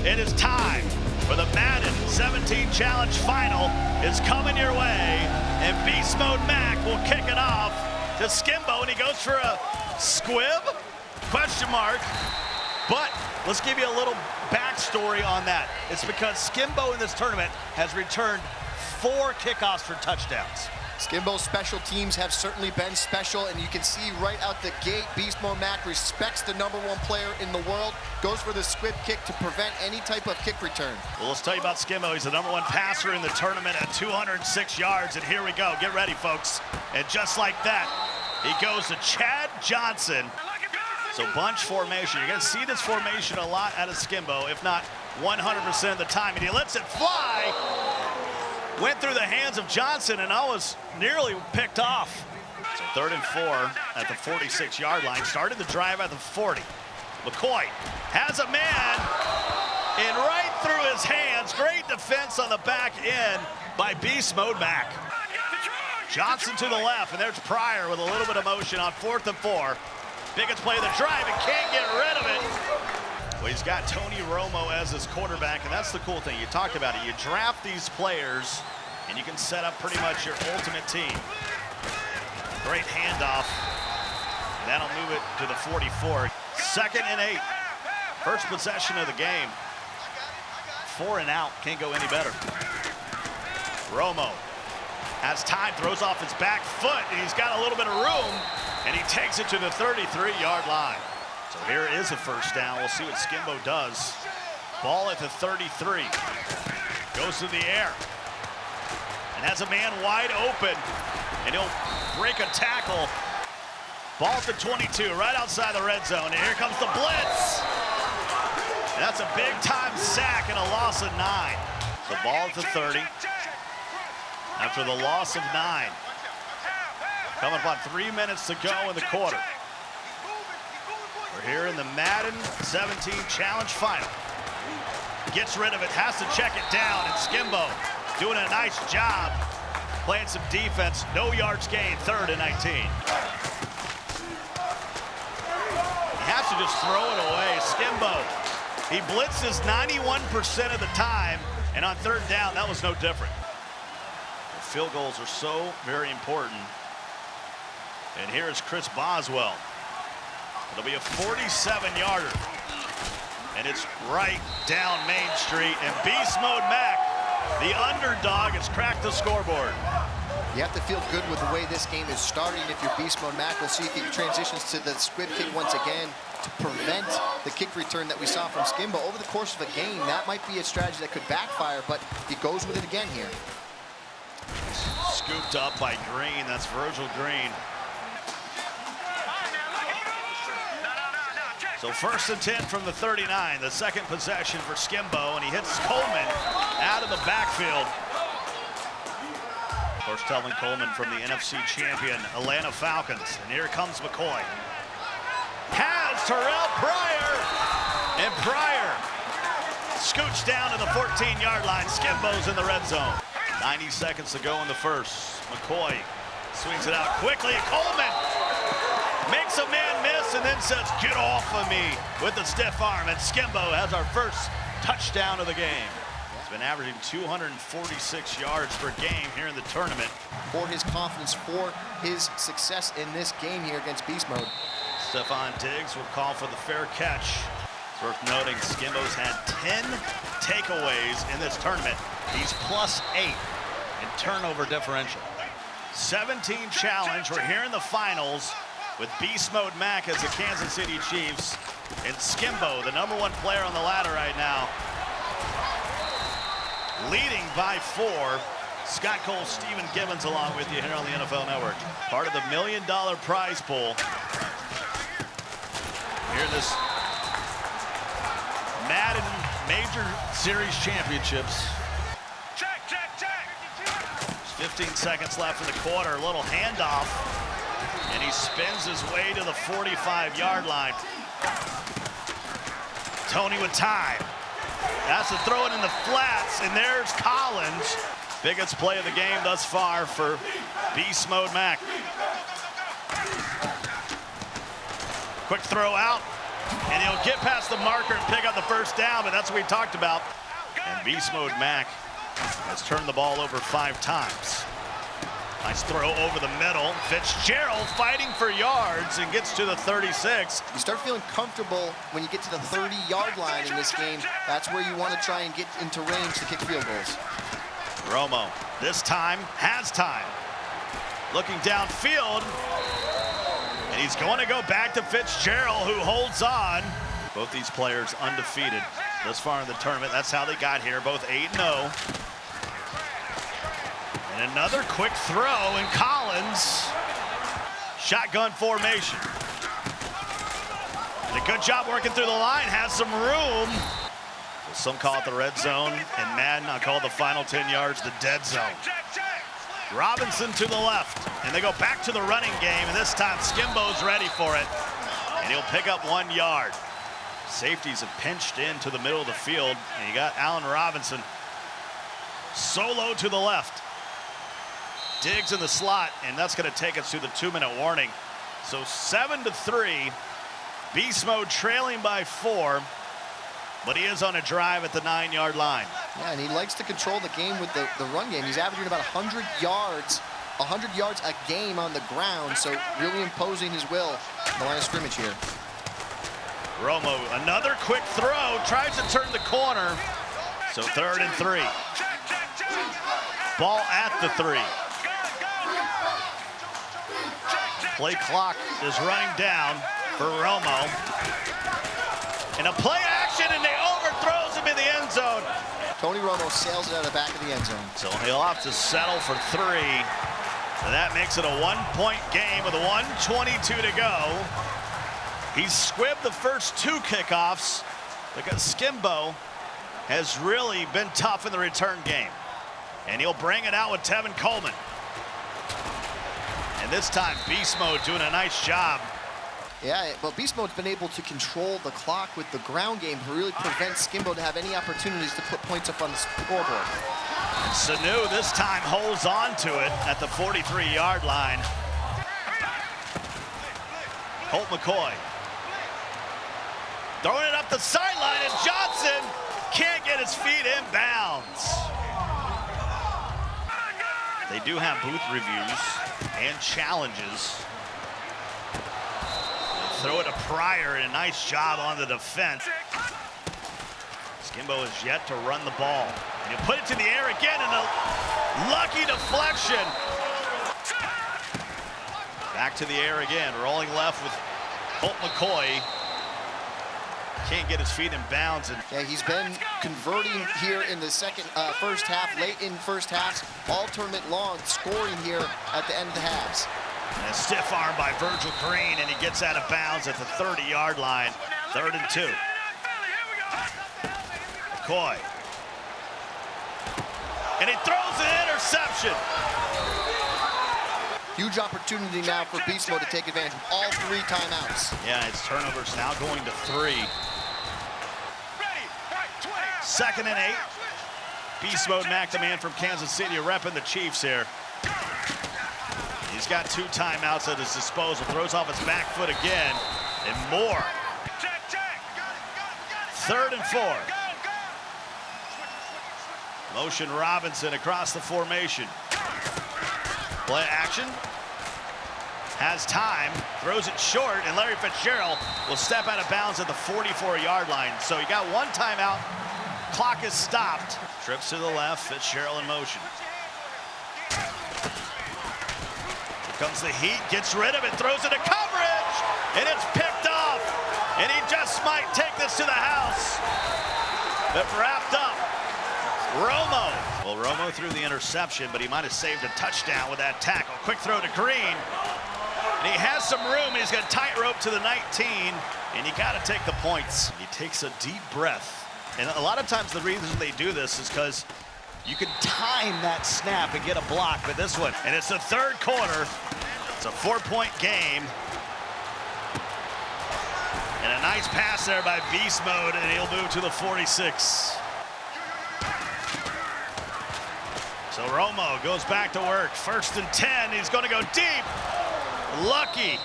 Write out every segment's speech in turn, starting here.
It is time for the Madden 17 Challenge Final. It's coming your way, and BeastModeMac will kick it off to Skimbo, and he goes for a squib? Question mark. But let's give you a little backstory on that. It's because Skimbo in this tournament has returned 4 kickoffs for touchdowns. Skimbo's special teams have certainly been special, and you can see right out the gate, BeastModeMac respects the #1 player in the world, goes for the squib kick to prevent any type of kick return. Well, let's tell you about Skimbo. He's the #1 passer in the tournament at 206 yards, and here we go. Get ready, folks. And just like that, he goes to Chad Johnson. So bunch formation. You're going to see this formation a lot out of Skimbo, if not 100% of the time, and he lets it fly. Went through the hands of Johnson and almost nearly picked off. So 3rd and 4 at the 46-yard line. Started the drive at the 40. McCoy has a man and right through his hands. Great defense on the back end by BeastModeMac. Johnson to the left, and there's Pryor with a little bit of motion on 4th and 4. Biggest play of the drive and can't get rid of it. Well, he's got Tony Romo as his quarterback, and that's the cool thing. You talked about it. You draft these players, and you can set up pretty much your ultimate team. Great handoff. And that'll move it to the 44. 2nd and 8. First possession of the game. 4 and out. Can't go any better. Romo has time, throws off his back foot, and he's got a little bit of room, and he takes it to the 33-yard line. So here is a first down. We'll see what Skimbo does. Ball at the 33. Goes to the air. And has a man wide open. And he'll break a tackle. Ball at the 22, right outside the red zone. And here comes the blitz. And that's a big-time sack and a loss of 9. The ball at the 30. After the loss of 9. Coming upon 3 minutes to go in the quarter. We're here in the Madden 17 Challenge Final. Gets rid of it, has to check it down, and Skimbo doing a nice job playing some defense. No yards gained, 3rd and 19. He has to just throw it away. Skimbo, he blitzes 91% of the time, and on 3rd down, that was no different. Field goals are so very important. And here is Chris Boswell. It'll be a 47-yarder. And it's right down Main Street. And BeastModeMac, the underdog, has cracked the scoreboard. You have to feel good with the way this game is starting. If you're BeastModeMac, we'll see if he transitions to the squib kick once again to prevent the kick return that we saw from Skimbo. Over the course of a game, that might be a strategy that could backfire, but he goes with it again here. Scooped up by Green. That's Virgil Green. So 1st and 10 from the 39, the 2nd possession for Skimbo, and he hits Coleman out of the backfield. Of course, Telvin Coleman from the NFC champion Atlanta Falcons. And here comes McCoy. Has Terrell Pryor, and Pryor scoots down to the 14-yard line. Skimbo's in the red zone. 90 seconds to go in the first. McCoy swings it out quickly. Coleman makes a man miss and then says, "Get off of me," with a stiff arm. And Skimbo has our first touchdown of the game. He's been averaging 246 yards per game here in the tournament. For his confidence, for his success in this game here against Beast Mode. Stephon Diggs will call for the fair catch. It's worth noting Skimbo's had 10 takeaways in this tournament. He's +8 in turnover differential. 17 challenge. We're here in the finals with BeastModeMac as the Kansas City Chiefs and Skimbo, the #1 player on the ladder right now, leading by 4. Scott Cole, Stephen Gibbons along with you here on the NFL Network. Part of the $1 million prize pool. Here this Madden Major Series Championships. 15 seconds left in the quarter. A little handoff. And he spins his way to the 45-yard line. Tony with time. Has to throw it in the flats, and there's Collins. Biggest play of the game thus far for BeastModeMac. Quick throw out. And he'll get past the marker and pick up the first down, but that's what we talked about. And BeastModeMac has turned the ball over 5 times. Nice throw over the middle. Fitzgerald fighting for yards and gets to the 36. You start feeling comfortable when you get to the 30-yard line in this game. That's where you want to try and get into range to kick field goals. Romo, this time, has time. Looking downfield. And he's going to go back to Fitzgerald, who holds on. Both these players undefeated this far in the tournament. That's how they got here, both 8-0. And another quick throw, and Collins. Shotgun formation. And a good job working through the line, has some room. Some call it the red zone, and Madden, I call it the final 10 yards, the dead zone. Robinson to the left, and they go back to the running game, and this time Skimbo's ready for it, and he'll pick up 1 yard. Safeties have pinched into the middle of the field, and you got Allen Robinson solo to the left. Diggs in the slot, and that's going to take us to the 2-minute warning. So 7-3, Beast Mode trailing by 4, but he is on a drive at the 9-yard line. Yeah, and he likes to control the game with the run game. He's averaging about 100 yards a game on the ground, so really imposing his will on the line of scrimmage here. Romo, another quick throw, tries to turn the corner. So 3rd and 3. Ball at the 3. Play clock is running down for Romo. And a play action, and they overthrows him in the end zone. Tony Romo sails it out of the back of the end zone. So he'll have to settle for 3. And that makes it a 1-point game with 1:22 to go. He's squibbed the first 2 kickoffs because Skimbo has really been tough in the return game. And he'll bring it out with Tevin Coleman. And this time, Beast Mode doing a nice job. Yeah, well, Beast Mode's been able to control the clock with the ground game to really prevent Skimbo to have any opportunities to put points up on the scoreboard. And Sanu this time holds on to it at the 43-yard line. Colt McCoy throwing it up the sideline, and Johnson can't get his feet in bounds. They do have booth reviews and challenges. Throw it to Pryor, and a nice job on the defense. Skimbo is yet to run the ball. And he'll put it to the air again, and a lucky deflection. Back to the air again, rolling left with Colt McCoy. Can't get his feet in bounds. And yeah, he's been converting here in the first half, late in first halves, all tournament long, scoring here at the end of the halves. And a stiff arm by Virgil Green, and he gets out of bounds at the 30-yard line. 3rd and 2. McCoy. And he throws an interception. Huge opportunity now for Beast Mode to take advantage of all 3 timeouts. Yeah, it's turnovers now going to 3. 2nd and 8. BeastModeMac, the man from Kansas City, repping the Chiefs here. He's got 2 timeouts at his disposal. Throws off his back foot again, and more. 3rd and 4. Motion Robinson across the formation. Play action. Has time, throws it short, and Larry Fitzgerald will step out of bounds at the 44-yard line. So you got 1 timeout. Clock is stopped. Trips to the left, Fitzgerald in motion. Here comes the heat, gets rid of it, throws it to coverage, and it's picked off. And he just might take this to the house. But wrapped up. Romo. Well, Romo threw the interception, but he might have saved a touchdown with that tackle. Quick throw to Green. And he has some room. He's got a tightrope to the 19, and you got to take the points. He takes a deep breath. And a lot of times the reason they do this is because you can time that snap and get a block, but this one, and it's the 3rd quarter. It's a 4-point game. And a nice pass there by Beast Mode, and he'll move to the 46. So Romo goes back to work. 1st and 10, he's gonna go deep. Lucky.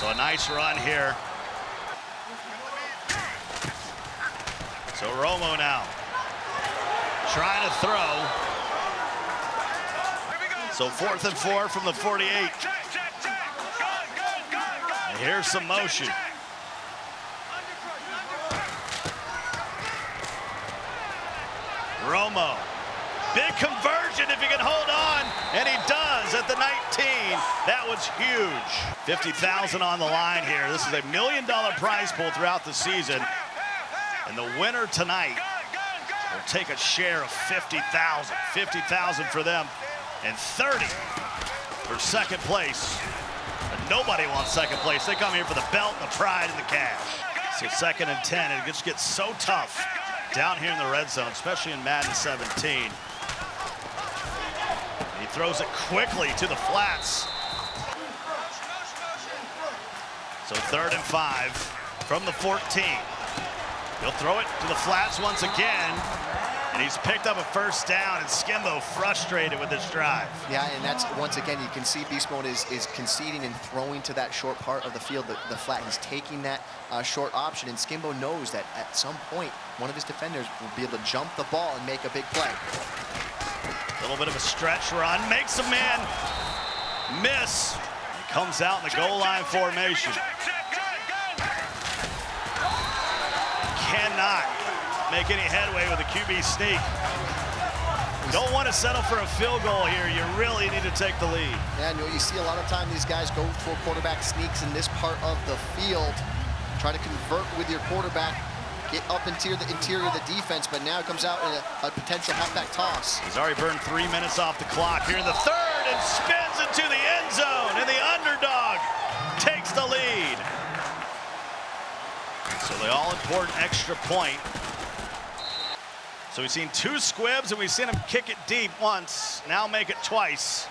So a nice run here. So Romo now trying to throw. So 4th and 4 from the 48. And here's some motion. Romo, big conversion if he can hold on, and he does at the 19. That was huge. 50,000 on the line here. This is a $1 million prize pool throughout the season, and the winner tonight will take a share of 50,000. 50,000 for them, and 30 for second place. But nobody wants second place. They come here for the belt, and the pride, and the cash. So 2nd and 10, and it just gets so tough down here in the red zone, especially in Madden 17. He throws it quickly to the flats. So 3rd and 5 from the 14. He'll throw it to the flats once again, and he's picked up a first down, and Skimbo frustrated with this drive. Yeah, and that's, once again, you can see Beast Mode is conceding and throwing to that short part of the field, the flat. He's taking that short option, and Skimbo knows that at some point, one of his defenders will be able to jump the ball and make a big play. A little bit of a stretch run, makes a man miss. He comes out in the goal line formation. Cannot make any headway with a QB sneak. Don't want to settle for a field goal here. You really need to take the lead. Yeah, you see a lot of time these guys go for quarterback sneaks in this part of the field. Try to convert with your quarterback, get up into the interior of the defense, but now it comes out in a potential halfback toss. He's already burned 3 minutes off the clock here in the 3rd and spins into the end zone, and the underdog takes the lead. So the all-important extra point. So we've seen 2 squibs, and we've seen him kick it deep once, now make it twice.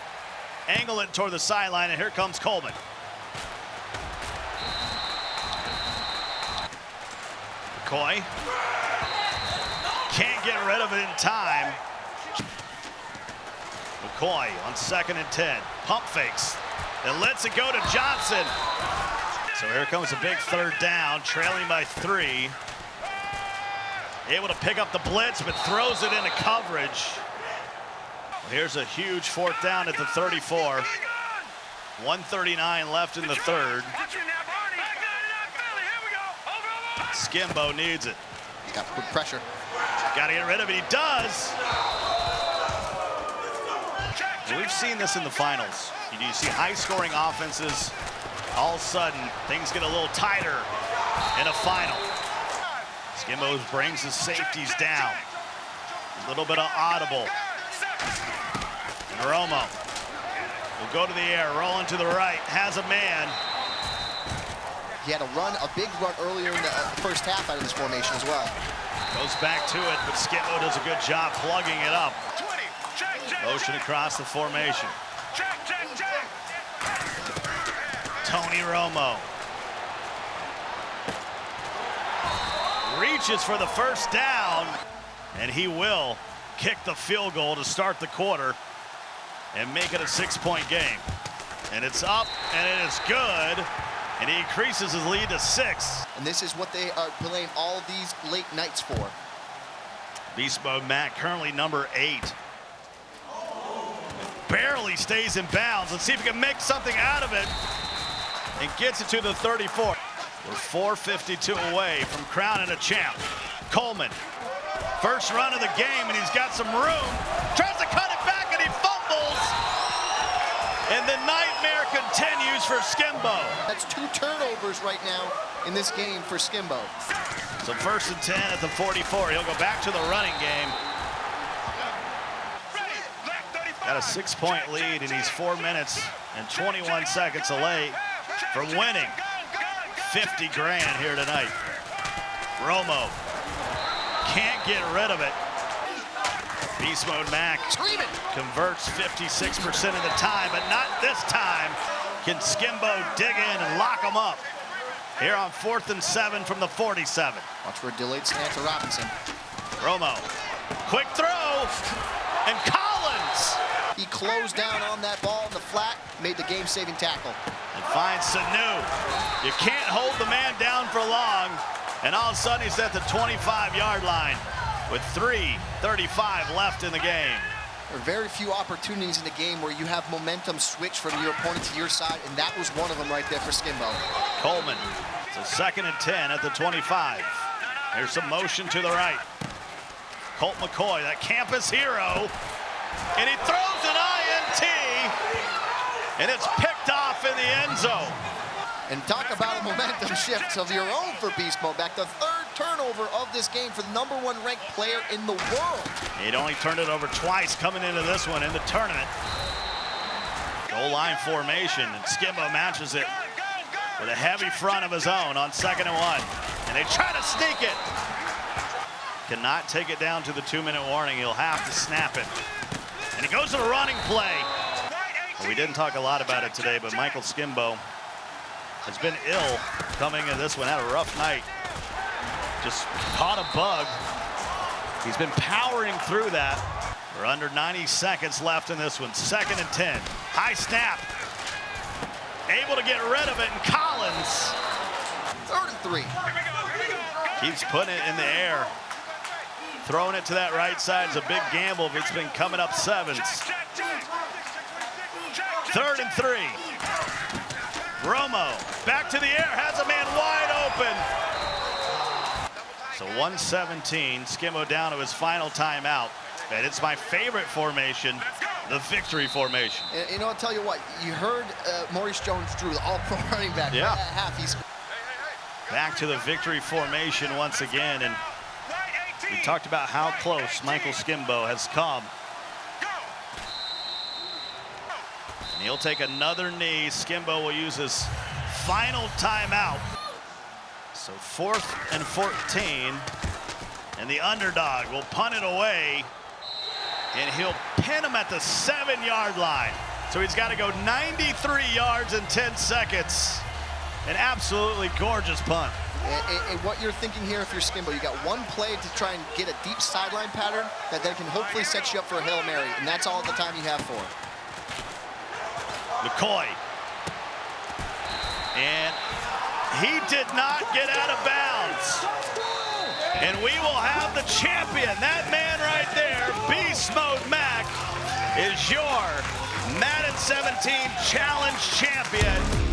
Angle it toward the sideline, and here comes Coleman. McCoy can't get rid of it in time. McCoy on 2nd and 10. Pump fakes and lets it go to Johnson. So here comes a big 3rd down, trailing by 3. Able to pick up the blitz, but throws it into coverage. Well, here's a huge 4th down at the 34. 1:39 left in the 3rd. Skimbo needs it. He's got good pressure. Got to get rid of it. He does. And we've seen this in the finals. You see high-scoring offenses. All of a sudden, things get a little tighter in a final. Skimbo brings his safeties down. A little bit of audible. And Romo will go to the air, rolling to the right, has a man. He had a big run earlier in the first half out of this formation as well. Goes back to it, but Skimbo does a good job plugging it up. Motion across the formation. Tony Romo reaches for the first down, and he will kick the field goal to start the quarter and make it a 6-point game. And it's up, and it is good, and he increases his lead to 6. And this is what they are playing all these late nights for. BeastModeMac currently number 8. Barely stays in bounds. Let's see if he can make something out of it and gets it to the 34. We're 4:52 away from crowning a champ. Coleman, first run of the game, and he's got some room. Tries to cut it back, and he fumbles. And the nightmare continues for Skimbo. That's 2 turnovers right now in this game for Skimbo. So 1st and 10 at the 44. He'll go back to the running game. Got a 6-point lead, and he's 4 minutes and 21 seconds away from winning 50 grand here tonight. Romo can't get rid of it. BeastModeMac converts 56% of the time, but not this time. Can Skimbo dig in and lock him up here on 4th and 7 from the 47. Watch for a delayed snap to Robinson. Romo, quick throw, and Collins. He closed down on that ball in the flat, made the game-saving tackle. And finds Sanu. You can't hold the man down for long. And all of a sudden, he's at the 25-yard line with 3:35 left in the game. There are very few opportunities in the game where you have momentum switch from your opponent to your side, and that was one of them right there for Skimbo. Coleman. It's a 2nd and 10 at the 25. Here's some motion to the right. Colt McCoy, that campus hero. And he throws an INT. And it's picked off in the end zone. And talk about a momentum shift of your own for BeastModeMac. The 3rd turnover of this game for the #1 ranked player in the world. He'd only turned it over twice coming into this one in the tournament. Goal line formation, and Skimbo matches it with a heavy front of his own on 2nd and 1. And they try to sneak it. Cannot take it down to the 2-minute warning. He'll have to snap it. And he goes to the running play. Well, we didn't talk a lot about it today, but Michael Skimbo has been ill coming into this one. Had a rough night. Just caught a bug. He's been powering through that. We're under 90 seconds left in this one. 2nd and 10. High snap. Able to get rid of it, and Collins. 3rd and 3. Keeps putting it in the air. Throwing it to that right side is a big gamble if it's been coming up 7s. 3rd and 3. Romo back to the air, has a man wide open. So 1:17, Skimbo down to his final timeout. And it's my favorite formation, the victory formation. And, you know, I'll tell you what, you heard Maurice Jones-Drew, the all-pro running back. Yeah. Right at half, he's back to the victory formation once again. And we talked about how close Michael Skimbo has come. And he'll take another knee. Skimbo will use his final timeout. So 4th and 14. And the underdog will punt it away. And he'll pin him at the 7-yard line. So he's got to go 93 yards in 10 seconds. An absolutely gorgeous punt. And what you're thinking here, if you're Skimbo, you got one play to try and get a deep sideline pattern that then can hopefully set you up for a Hail Mary, and that's all the time you have for it. McCoy. And he did not get out of bounds. And we will have the champion. That man right there, BeastModeMac, is your Madden 17 Challenge champion.